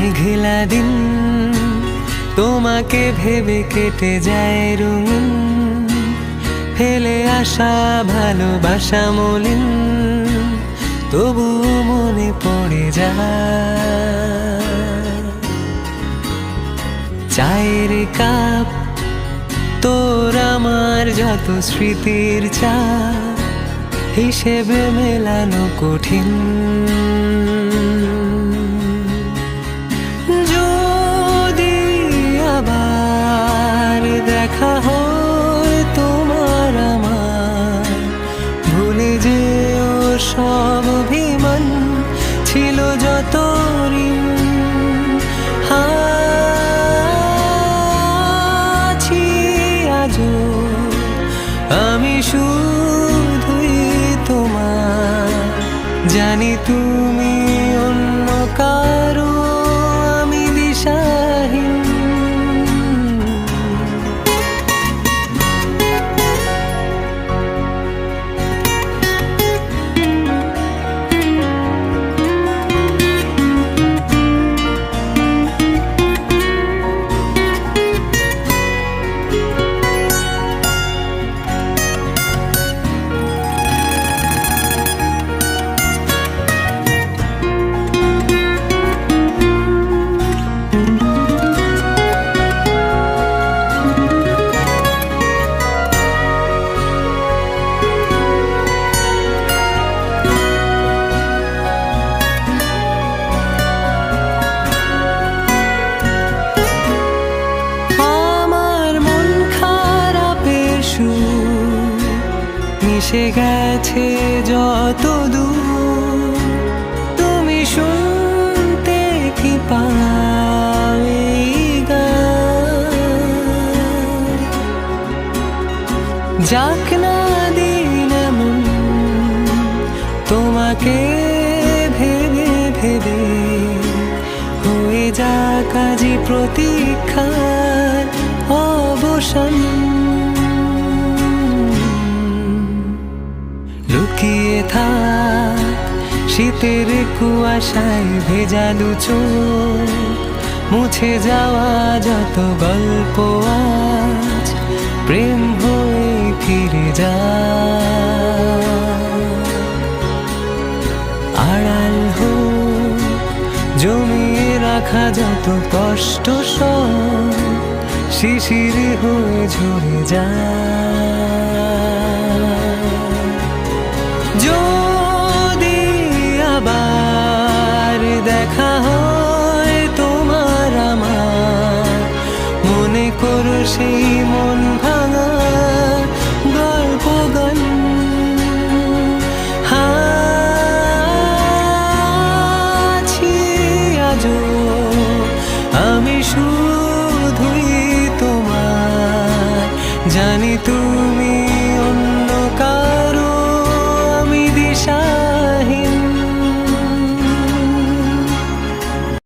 মেঘলা দিন তোমাকে ভেবে কেটে যায় রঙিন, ফেলে আসা ভালোবাসা মলিন, তবু মনে পড়ে যায়। চায়ের কাপ তোর আমার যত স্মৃতির চা, হিসেবে মেলানো কঠিন। যদি আবার দেখা হয় তোমার আমার, ভুলে যেও সব অভিমান, ছিল যত ঋণ। আছি আজও আমি শুধুই তোমার, জানি তুমি অন্য কারো, আমি দিশাহীন। মিশে গেছে যত দূর, তুমি শুনতে কি পাও এই গান? যাক না দিন এমন তোমাকে ভেবে ভেবে, হয়ে যাক আজই প্রতীক্ষার অবসান। লুকিয়ে থাক শীতের কুয়াশায় ভেজালু চোখ, মুছে যাওয়া যত গল্প আজ প্রেম হয়ে ফিরে যায়। আড়াল হোক জমিয়ে রাখা যত কষ্ট সব, শিশির হয়ে ঝরে যায়। যদি আবার দেখা হয় তোমার আমার, মনে করো সেই মন ভাঙা গল্প গান। আছি আজও আমি শুধুই তোমার, জানি তুমি